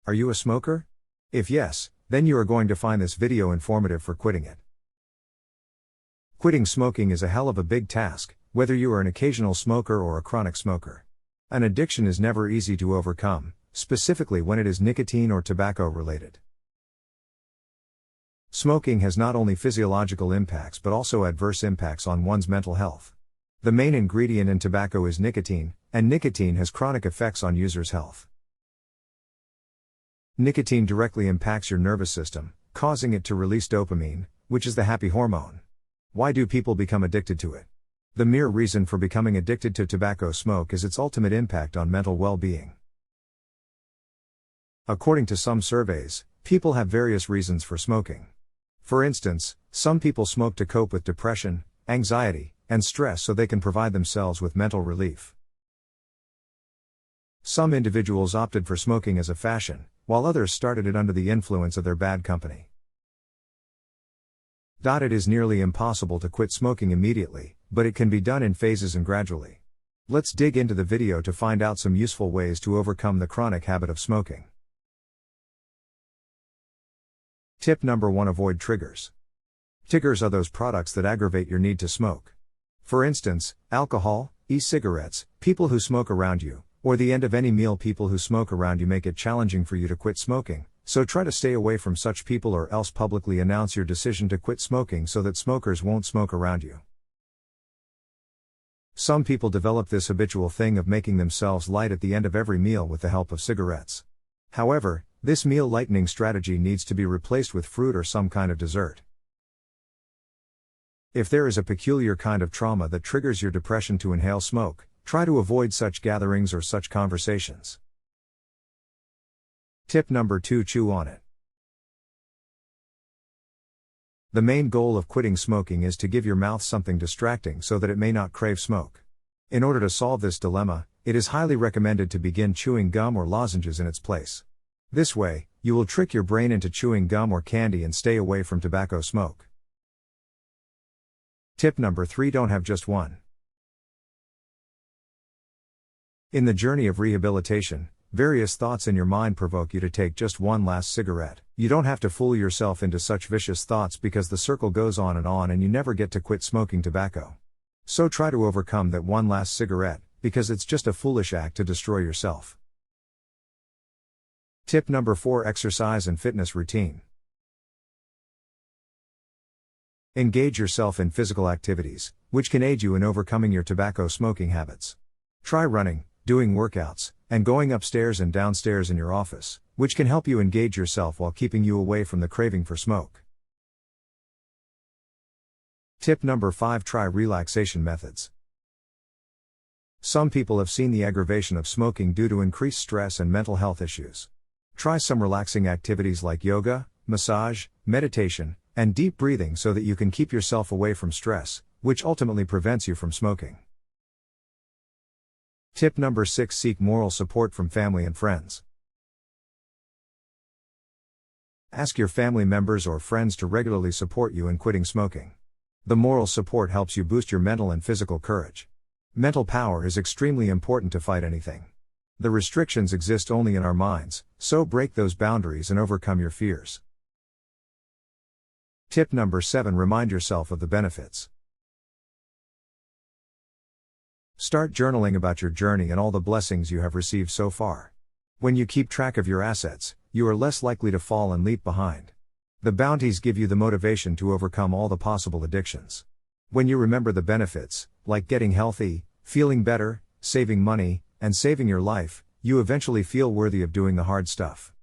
Are you a smoker? If yes, then you are going to find this video informative for quitting it. Quitting smoking is a hell of a big task, whether you are an occasional smoker or a chronic smoker. An addiction is never easy to overcome, specifically when it is nicotine or tobacco related. Smoking has not only physiological impacts but also adverse impacts on one's mental health. The main ingredient in tobacco is nicotine, and nicotine has chronic effects on users' health. Nicotine directly impacts your nervous system, causing it to release dopamine, which is the happy hormone. Why do people become addicted to it? The mere reason for becoming addicted to tobacco smoke is its ultimate impact on mental well-being. According to some surveys, people have various reasons for smoking. For instance, some people smoke to cope with depression, anxiety, and stress so they can provide themselves with mental relief. Some individuals opted for smoking as a fashion, while others started it under the influence of their bad company. It is nearly impossible to quit smoking immediately, but it can be done in phases and gradually. Let's dig into the video to find out some useful ways to overcome the chronic habit of smoking. Tip number 1: Avoid triggers. Triggers are those products that aggravate your need to smoke. For instance, alcohol, e-cigarettes, people who smoke around you, or the end of any meal. People who smoke around you make it challenging for you to quit smoking, so try to stay away from such people or else publicly announce your decision to quit smoking so that smokers won't smoke around you. Some people develop this habitual thing of making themselves light at the end of every meal with the help of cigarettes. However, this meal lightening strategy needs to be replaced with fruit or some kind of dessert. If there is a peculiar kind of trauma that triggers your depression to inhale smoke, try to avoid such gatherings or such conversations. Tip number 2: Chew on it. The main goal of quitting smoking is to give your mouth something distracting so that it may not crave smoke. In order to solve this dilemma, it is highly recommended to begin chewing gum or lozenges in its place. This way, you will trick your brain into chewing gum or candy and stay away from tobacco smoke. Tip number 3: Don't have just one. In the journey of rehabilitation, various thoughts in your mind provoke you to take just one last cigarette. You don't have to fool yourself into such vicious thoughts because the circle goes on and you never get to quit smoking tobacco. So try to overcome that one last cigarette, because it's just a foolish act to destroy yourself. Tip number 4: Exercise and fitness routine. Engage yourself in physical activities, which can aid you in overcoming your tobacco smoking habits. Try running, doing workouts, and going upstairs and downstairs in your office, which can help you engage yourself while keeping you away from the craving for smoke. Tip number 5: Try relaxation methods. Some people have seen the aggravation of smoking due to increased stress and mental health issues. Try some relaxing activities like yoga, massage, meditation, and deep breathing so that you can keep yourself away from stress, which ultimately prevents you from smoking. Tip number 6: Seek moral support from family and friends. Ask your family members or friends to regularly support you in quitting smoking. The moral support helps you boost your mental and physical courage. Mental power is extremely important to fight anything. The restrictions exist only in our minds, so break those boundaries and overcome your fears. Tip number 7: Remind yourself of the benefits. Start journaling about your journey and all the blessings you have received so far. When you keep track of your assets, you are less likely to fall and leap behind. The bounties give you the motivation to overcome all the possible addictions. When you remember the benefits, like getting healthy, feeling better, saving money, and saving your life, you eventually feel worthy of doing the hard stuff.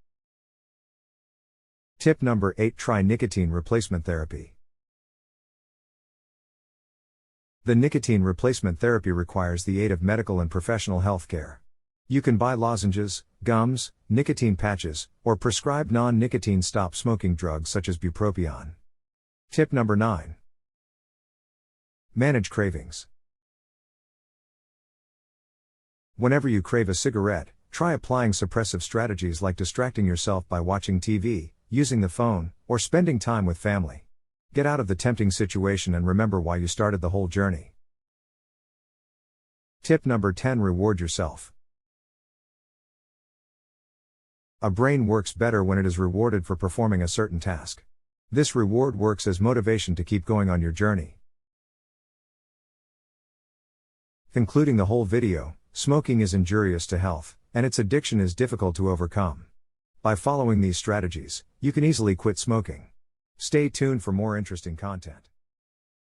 Tip number 8: Try nicotine replacement therapy. The nicotine replacement therapy requires the aid of medical and professional health care. You can buy lozenges, gums, nicotine patches, or prescribed non-nicotine stop smoking drugs such as bupropion. Tip number 9: Manage cravings. Whenever you crave a cigarette, try applying suppressive strategies like distracting yourself by watching TV, using the phone, or spending time with family. Get out of the tempting situation and remember why you started the whole journey. Tip number 10: Reward yourself. A brain works better when it is rewarded for performing a certain task. This reward works as motivation to keep going on your journey. Concluding the whole video, smoking is injurious to health, and its addiction is difficult to overcome. By following these strategies, you can easily quit smoking. Stay tuned for more interesting content.